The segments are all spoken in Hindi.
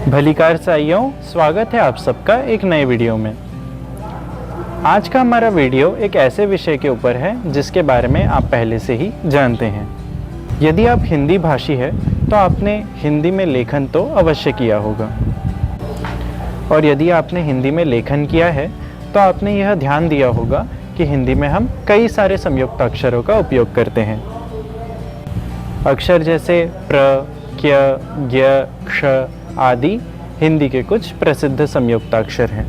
भलीकार साइयों, स्वागत है आप सबका एक नए वीडियो में। आज का हमारा वीडियो एक ऐसे विषय के ऊपर है जिसके बारे में आप पहले से ही जानते हैं। यदि आप हिंदी भाषी हैं तो आपने हिंदी में लेखन तो अवश्य किया होगा, और यदि आपने हिंदी में लेखन किया है तो आपने यह ध्यान दिया होगा कि हिंदी में हम कई सारे संयुक्त अक्षरों का उपयोग करते हैं। अक्षर जैसे प्र, क्य, ज्ञ, क्ष आदि हिंदी के कुछ प्रसिद्ध संयुक्ताक्षर हैं।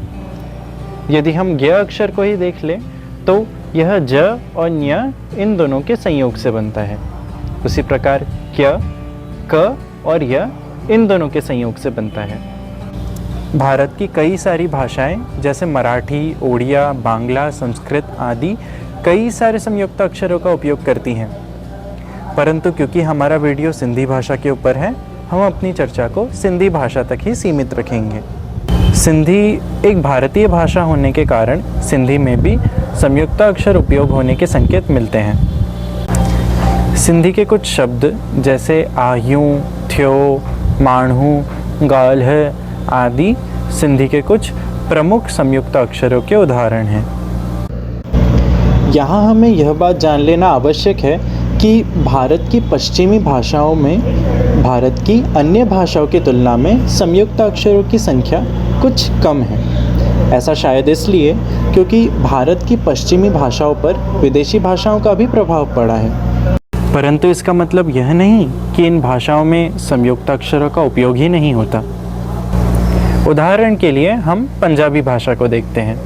यदि हम ज्ञ अक्षर को ही देख लें तो यह ज और ञ इन दोनों के संयोग से बनता है। उसी प्रकार क्य, क और य इन दोनों के संयोग से बनता है। भारत की कई सारी भाषाएं जैसे मराठी, ओडिया, बांग्ला, संस्कृत आदि कई सारे संयुक्त अक्षरों का उपयोग करती हैं, परंतु क्योंकि हमारा वीडियो सिंधी भाषा के ऊपर है, हम अपनी चर्चा को सिंधी भाषा तक ही सीमित रखेंगे। सिंधी एक भारतीय भाषा होने के कारण सिंधी में भी संयुक्त अक्षर उपयोग होने के संकेत मिलते हैं। सिंधी के कुछ शब्द जैसे आह्यूं, थ्यो, माण्हू, गाल्ह आदि सिंधी के कुछ प्रमुख संयुक्त अक्षरों के उदाहरण हैं। यहाँ हमें यह बात जान लेना आवश्यक है कि भारत की पश्चिमी भाषाओं में भारत की अन्य भाषाओं की तुलना में संयुक्त अक्षरों की संख्या कुछ कम है। ऐसा शायद इसलिए क्योंकि भारत की पश्चिमी भाषाओं पर विदेशी भाषाओं का भी प्रभाव पड़ा है, परंतु इसका मतलब यह नहीं कि इन भाषाओं में संयुक्त अक्षरों का उपयोग ही नहीं होता। उदाहरण के लिए हम पंजाबी भाषा को देखते हैं।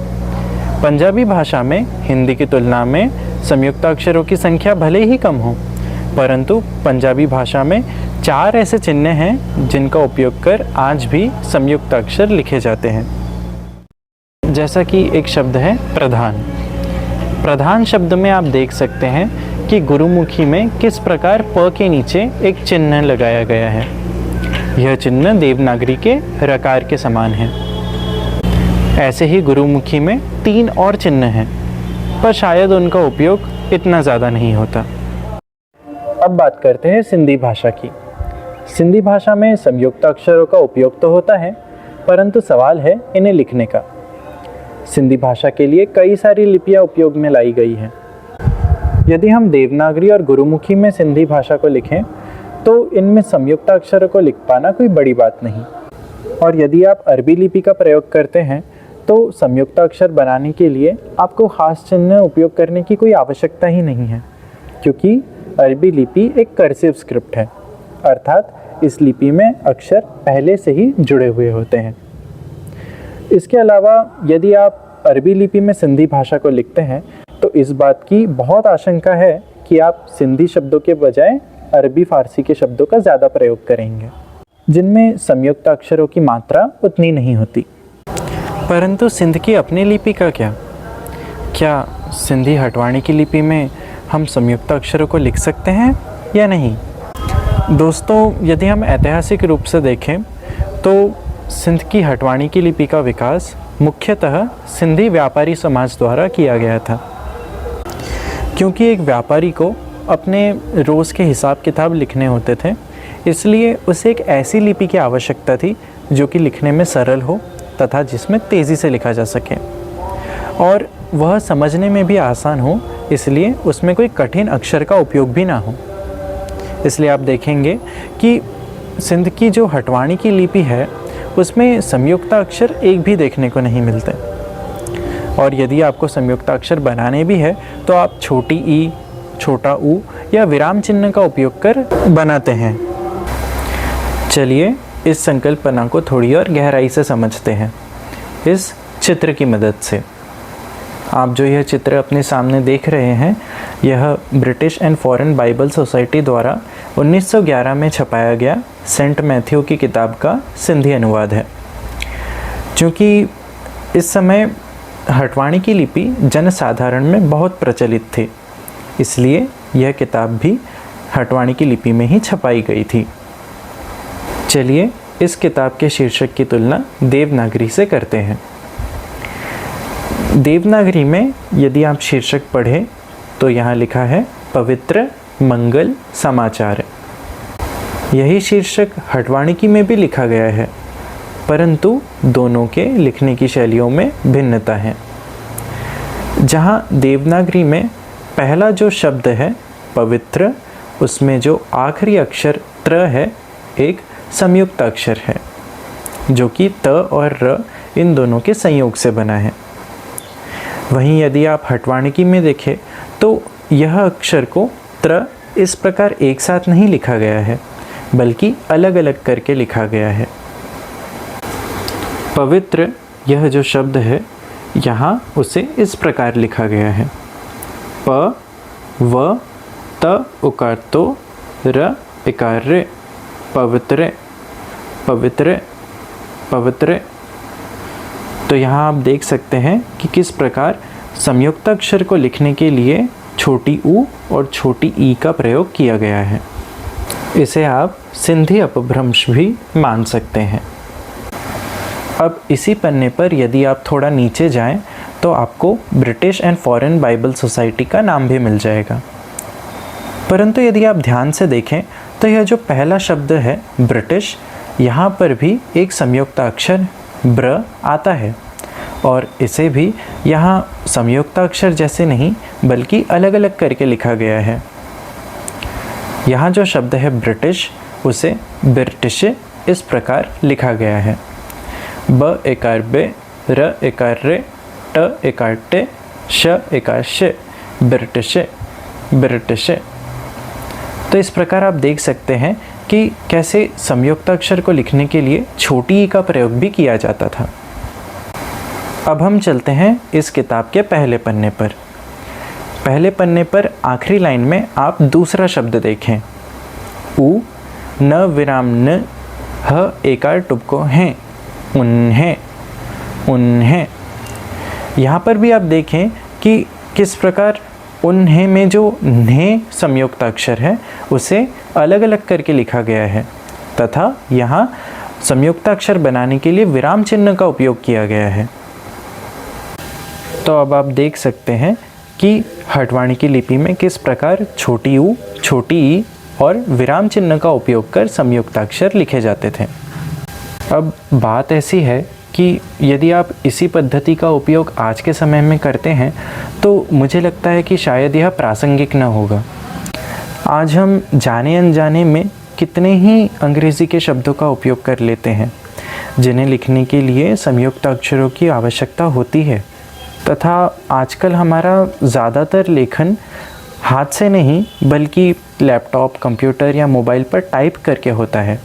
पंजाबी भाषा में हिंदी की तुलना में संयुक्त अक्षरों की संख्या भले ही कम हो, परंतु पंजाबी भाषा में 4 ऐसे चिन्ह हैं जिनका उपयोग कर आज भी संयुक्त अक्षर लिखे जाते हैं। जैसा कि एक शब्द है प्रधान। प्रधान शब्द में आप देख सकते हैं कि गुरुमुखी में किस प्रकार प के नीचे एक चिन्ह लगाया गया है। यह चिन्ह देवनागरी के रकार के समान है। ऐसे ही गुरुमुखी में 3 और चिन्ह हैं, पर शायद उनका उपयोग इतना ज़्यादा नहीं होता। अब बात करते हैं सिंधी भाषा की। सिंधी भाषा में संयुक्त अक्षरों का उपयोग तो होता है, परंतु सवाल है इन्हें लिखने का। सिंधी भाषा के लिए कई सारी लिपियां उपयोग में लाई गई हैं। यदि हम देवनागरी और गुरुमुखी में सिंधी भाषा को लिखें तो इनमें संयुक्त अक्षरों को लिख पाना कोई बड़ी बात नहीं, और यदि आप अरबी लिपि का प्रयोग करते हैं तो संयुक्त अक्षर बनाने के लिए आपको खास चिन्ह उपयोग करने की कोई आवश्यकता ही नहीं है, क्योंकि अरबी लिपि एक कर्सिव स्क्रिप्ट है, अर्थात इस लिपि में अक्षर पहले से ही जुड़े हुए होते हैं। इसके अलावा यदि आप अरबी लिपि में सिंधी भाषा को लिखते हैं तो इस बात की बहुत आशंका है कि आप सिंधी शब्दों के बजाय अरबी फारसी के शब्दों का ज़्यादा प्रयोग करेंगे, जिनमें संयुक्त अक्षरों की मात्रा उतनी नहीं होती। परंतु सिंध की अपनी लिपि का क्या सिंधी हटवाणी की लिपि में हम संयुक्त अक्षरों को लिख सकते हैं या नहीं? दोस्तों, यदि हम ऐतिहासिक रूप से देखें तो सिंध की हटवाणी की लिपि का विकास मुख्यतः सिंधी व्यापारी समाज द्वारा किया गया था, क्योंकि एक व्यापारी को अपने रोज़ के हिसाब किताब लिखने होते थे, इसलिए उसे एक ऐसी लिपि की आवश्यकता थी जो कि लिखने में सरल हो तथा जिसमें तेज़ी से लिखा जा सके और वह समझने में भी आसान हो, इसलिए उसमें कोई कठिन अक्षर का उपयोग भी ना हो। इसलिए आप देखेंगे कि सिंध की जो हटवाणी की लिपि है उसमें संयुक्त अक्षर एक भी देखने को नहीं मिलते, और यदि आपको संयुक्त अक्षर बनाने भी है तो आप छोटी ई, छोटा ऊ या विराम चिन्ह का उपयोग कर बनाते हैं। चलिए इस संकल्पना को थोड़ी और गहराई से समझते हैं इस चित्र की मदद से। आप जो यह चित्र अपने सामने देख रहे हैं, यह British and foreign Bible society द्वारा 1911 में छपाया गया सेंट मैथ्यू की किताब का सिंधी अनुवाद है। क्योंकि इस समय हटवाणी की लिपि जनसाधारण में बहुत प्रचलित थी, इसलिए यह किताब भी हटवाणी की लिपि में ही छपाई गई थी। चलिए इस किताब के शीर्षक की तुलना देवनागरी से करते हैं। देवनागरी में यदि आप शीर्षक पढ़ें तो यहाँ लिखा है पवित्र मंगल समाचार। यही शीर्षक हटवाणिकी में भी लिखा गया है, परंतु दोनों के लिखने की शैलियों में भिन्नता है। जहाँ देवनागरी में पहला जो शब्द है पवित्र, उसमें जो आखिरी अक्षर त्र है एक संयुक्त अक्षर है जो कि त और र इन दोनों के संयोग से बना है। वहीं यदि आप हटवाणिकी में देखें तो यह अक्षर को त्र इस प्रकार एक साथ नहीं लिखा गया है, बल्कि अलग अलग करके लिखा गया है। पवित्र यह जो शब्द है यहाँ उसे इस प्रकार लिखा गया है, प व त उकार तो र इकार रे, पवित्र पवित्र पवित्र। तो यहाँ आप देख सकते हैं कि किस प्रकार संयुक्त अक्षर को लिखने के लिए छोटी ऊ और छोटी ई का प्रयोग किया गया है। इसे आप सिंधी अपभ्रंश भी मान सकते हैं। अब इसी पन्ने पर यदि आप थोड़ा नीचे जाएं तो आपको British and foreign Bible society का नाम भी मिल जाएगा। परंतु यदि आप ध्यान से देखें तो यह जो पहला शब्द है ब्रिटिश, यहाँ पर भी एक संयुक्त अक्षर ब्र आता है और इसे भी यहाँ संयुक्त अक्षर जैसे नहीं बल्कि अलग अलग करके लिखा गया है। यहाँ जो शब्द है ब्रिटिश उसे ब्रिटिश इस प्रकार लिखा गया है, ब एकार बे, र एकार रे, ट एकार टे, श एकार शे, ब्रिटिश ब्रिटिश। तो इस प्रकार आप देख सकते हैं कि कैसे संयुक्त अक्षर को लिखने के लिए छोटी ई का प्रयोग भी किया जाता था। अब हम चलते हैं इस किताब के पहले पन्ने पर। पहले पन्ने पर आखिरी लाइन में आप दूसरा शब्द देखें, उ न विराम न ह एकार टुपको हैं, उन्हें उन्हें। यहाँ पर भी आप देखें कि किस प्रकार उन्हें में जो ने संयुक्त अक्षर है उसे अलग अलग करके लिखा गया है तथा यहाँ संयुक्त अक्षर बनाने के लिए विराम चिन्ह का उपयोग किया गया है। तो अब आप देख सकते हैं कि हटवाणिकी लिपि में किस प्रकार छोटी ऊ, छोटी ई और विराम चिन्ह का उपयोग कर संयुक्त अक्षर लिखे जाते थे। अब बात ऐसी है कि यदि आप इसी पद्धति का उपयोग आज के समय में करते हैं तो मुझे लगता है कि शायद यह प्रासंगिक न होगा। आज हम जाने अनजाने में कितने ही अंग्रेज़ी के शब्दों का उपयोग कर लेते हैं जिन्हें लिखने के लिए संयुक्त अक्षरों की आवश्यकता होती है, तथा आजकल हमारा ज़्यादातर लेखन हाथ से नहीं बल्कि लैपटॉप, कंप्यूटर या मोबाइल पर टाइप करके होता है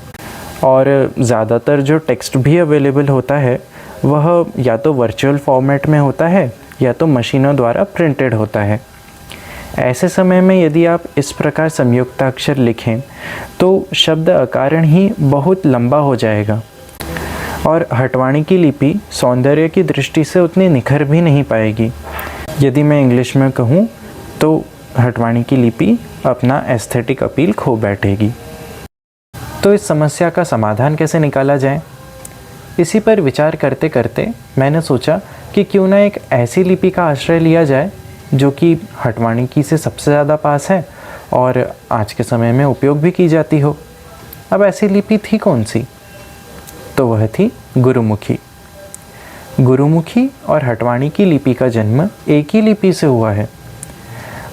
और ज़्यादातर जो टेक्स्ट भी अवेलेबल होता है वह या तो वर्चुअल फॉर्मेट में होता है या तो मशीनों द्वारा प्रिंटेड होता है। ऐसे समय में यदि आप इस प्रकार संयुक्ताक्षर लिखें तो शब्द अकारण ही बहुत लंबा हो जाएगा और हटवाणिकी लिपि सौंदर्य की दृष्टि से उतनी निखर भी नहीं पाएगी। यदि मैं इंग्लिश में कहूँ तो हटवाणिकी लिपि अपना एस्थेटिक अपील खो बैठेगी। तो इस समस्या का समाधान कैसे निकाला जाए, इसी पर विचार करते करते मैंने सोचा कि क्यों ना एक ऐसी लिपि का आश्रय लिया जाए जो कि हटवाणिकी से सबसे ज़्यादा पास है और आज के समय में उपयोग भी की जाती हो। अब ऐसी लिपि थी कौन सी? तो वह थी गुरुमुखी। गुरुमुखी और हटवाणिकी लिपि का जन्म एक ही लिपि से हुआ है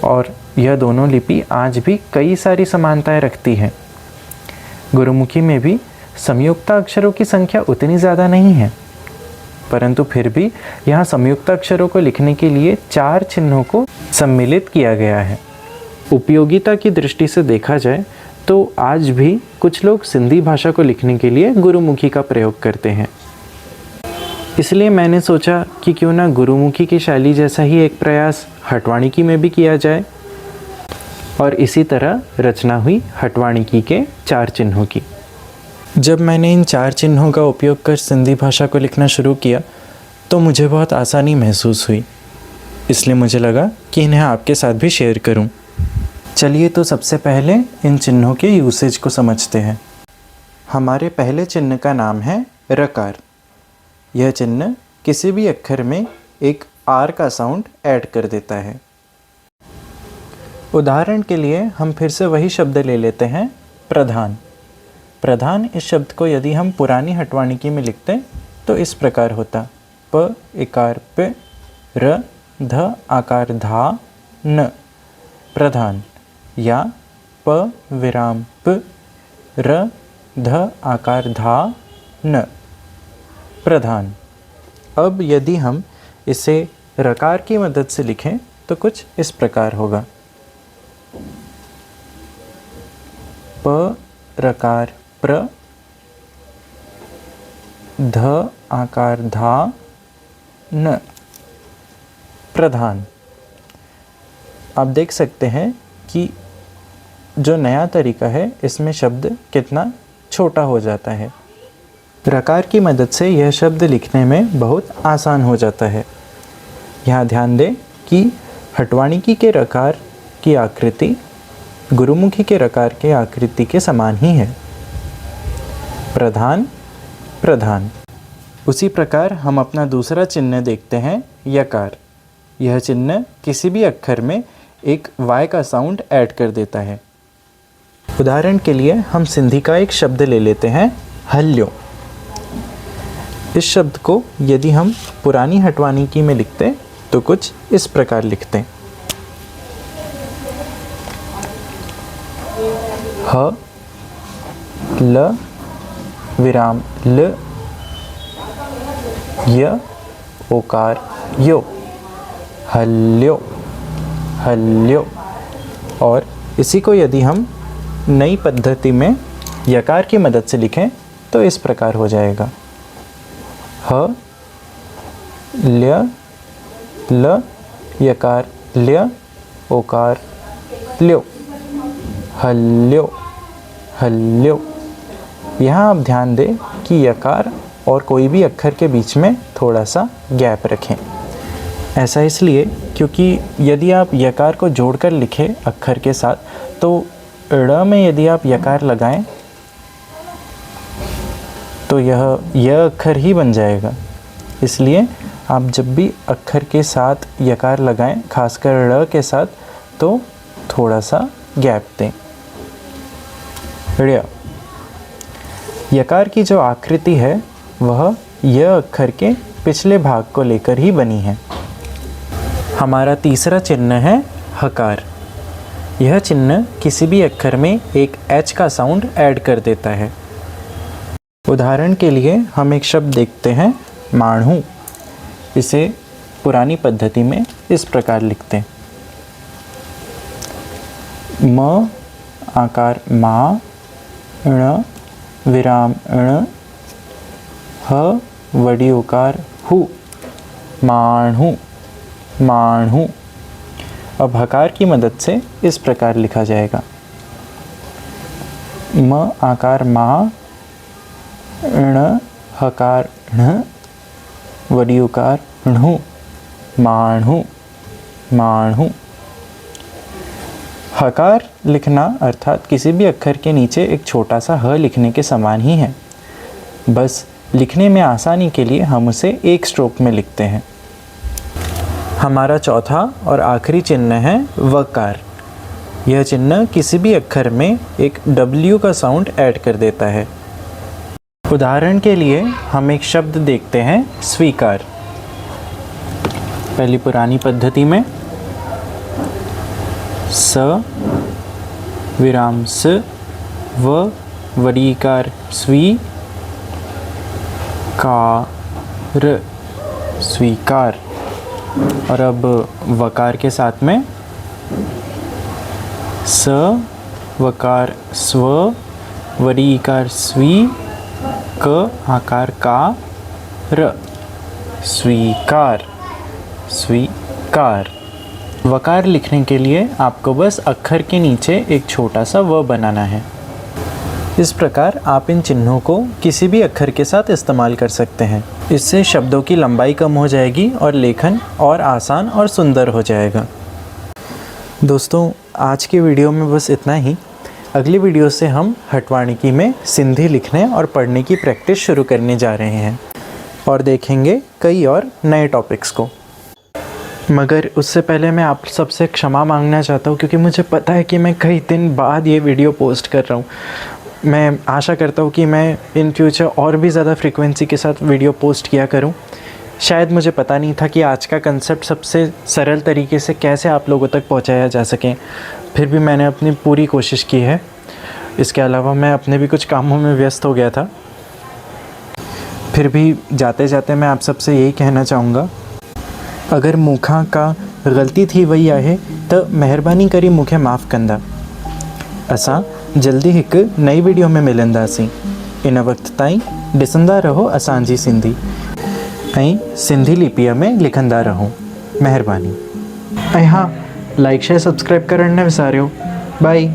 और यह दोनों लिपि आज भी कई सारी समानताएं रखती हैं। गुरुमुखी में भी संयुक्त अक्षरों की संख्या उतनी ज़्यादा नहीं है, परंतु फिर भी यहाँ संयुक्त अक्षरों को लिखने के लिए 4 चिन्हों को सम्मिलित किया गया है। उपयोगिता की दृष्टि से देखा जाए तो आज भी कुछ लोग सिंधी भाषा को लिखने के लिए गुरुमुखी का प्रयोग करते हैं। इसलिए मैंने सोचा कि क्यों ना गुरुमुखी की शैली जैसा ही एक प्रयास हटवाणिकी में भी किया जाए और इसी तरह रचना हुई हटवाणिकी के 4 चिन्हों की। जब मैंने इन 4 चिन्हों का उपयोग कर सिंधी भाषा को लिखना शुरू किया तो मुझे बहुत आसानी महसूस हुई, इसलिए मुझे लगा कि इन्हें आपके साथ भी शेयर करूं। चलिए तो सबसे पहले इन चिन्हों के यूसेज को समझते हैं। हमारे पहले चिन्ह का नाम है रकार। यह चिन्ह किसी भी अक्षर में एक आर का साउंड ऐड कर देता है। उदाहरण के लिए हम फिर से वही शब्द ले लेते हैं प्रधान। प्रधान इस शब्द को यदि हम पुरानी हटवानिकी में लिखते तो इस प्रकार होता, प इकार प, र ध आकार धा न, प्रधान, या प विराम प, र ध आकार धा न, प्रधान। अब यदि हम इसे रकार की मदद से लिखें तो कुछ इस प्रकार होगा, प रकार प्र, ध आकार धा न, प्रधान। आप देख सकते हैं कि जो नया तरीका है इसमें शब्द कितना छोटा हो जाता है। रकार की मदद से यह शब्द लिखने में बहुत आसान हो जाता है। यहाँ ध्यान दें कि हटवानिकी के रकार की आकृति गुरुमुखी के रकार के आकृति के समान ही है, प्रधान प्रधान। उसी प्रकार हम अपना दूसरा चिन्ह देखते हैं, यकार। यह चिन्ह किसी भी अक्षर में एक वाय का साउंड ऐड कर देता है। उदाहरण के लिए हम सिंधी का एक शब्द ले लेते हैं, हल्यो। इस शब्द को यदि हम पुरानी हटवानिकी में लिखते तो कुछ इस प्रकार लिखते, ह ल विराम ल, य ओकार यो, हल्यो हल्यो। और इसी को यदि हम नई पद्धति में यकार की मदद से लिखें तो इस प्रकार हो जाएगा, ह ल्य ल यकार ल्य ओकार ल्यो, हल्यो हल्यो। यहाँ आप ध्यान दें कि यकार और कोई भी अक्षर के बीच में थोड़ा सा गैप रखें। ऐसा इसलिए क्योंकि यदि आप यकार को जोड़कर लिखें अक्षर के साथ तो ड़ में यदि आप यकार लगाएं तो यह अक्षर ही बन जाएगा। इसलिए आप जब भी अक्षर के साथ यकार लगाएं, खासकर ड़ के साथ, तो थोड़ा सा गैप दें। ऋ। यकार की जो आकृति है वह य अक्षर के पिछले भाग को लेकर ही बनी है। हमारा तीसरा चिन्ह है हकार। यह चिन्ह किसी भी अक्षर में एक एच का साउंड ऐड कर देता है। उदाहरण के लिए हम एक शब्द देखते हैं, माण्हू। इसे पुरानी पद्धति में इस प्रकार लिखते हैं, म आकार मा, ण विराम ण, ह वडी उकार हु, माण्हू माण्हू। अब हकार की मदद से इस प्रकार लिखा जाएगा, म आकार मा, ण हकार ण, वडी उकार णु, माण्हू माण्हू। हकार लिखना अर्थात किसी भी अक्षर के नीचे एक छोटा सा ह लिखने के समान ही है। बस लिखने में आसानी के लिए हम उसे एक स्ट्रोक में लिखते हैं। हमारा चौथा और आखिरी चिन्ह है वकार। यह चिन्ह किसी भी अक्षर में एक W का साउंड ऐड कर देता है। उदाहरण के लिए हम एक शब्द देखते हैं, स्वीकार। पहली पुरानी पद्धति में स विराम स, व वडीकार स्वी कार, स्वीकार। और अब वकार के साथ में स वकार स्व, वडी इकार स्वी, क आकार का र, स्वीकार स्वीकार। वकार लिखने के लिए आपको बस अक्षर के नीचे एक छोटा सा व बनाना है। इस प्रकार आप इन चिन्हों को किसी भी अक्षर के साथ इस्तेमाल कर सकते हैं। इससे शब्दों की लंबाई कम हो जाएगी और लेखन और आसान और सुंदर हो जाएगा। दोस्तों, आज की वीडियो में बस इतना ही। अगली वीडियो से हम हटवानिकी में सिंधी लिखने और पढ़ने की प्रैक्टिस शुरू करने जा रहे हैं और देखेंगे कई और नए टॉपिक्स को। मगर उससे पहले मैं आप सबसे क्षमा मांगना चाहता हूँ, क्योंकि मुझे पता है कि मैं कई दिन बाद ये वीडियो पोस्ट कर रहा हूँ मैं आशा करता हूँ कि मैं इन फ्यूचर और भी ज़्यादा फ्रीक्वेंसी के साथ वीडियो पोस्ट किया करूँ। शायद मुझे पता नहीं था कि आज का कंसेप्ट सबसे सरल तरीके से कैसे आप लोगों तक पहुँचाया जा सके, फिर भी मैंने अपनी पूरी कोशिश की है। इसके अलावा मैं अपने भी कुछ कामों में व्यस्त हो गया था। फिर भी जाते जाते मैं आप सबसे यही कहना चाहूँगा, अगर मूंखां का गलती थी वही आहे तो मेहरबानी करी मूंखे माफ़ कंदा। असां जल्दी एक नई वीडियो में मिलंदासीं। इन वक्त ताईं ॾिसंदा रहो असांजी सिंधी ऐं सिंधी लिपीअ में लिखंदा रहो। महिरबानी। ऐं हाँ, लाइक शेयर सब्सक्राइब करणु न विसारियो। बाय।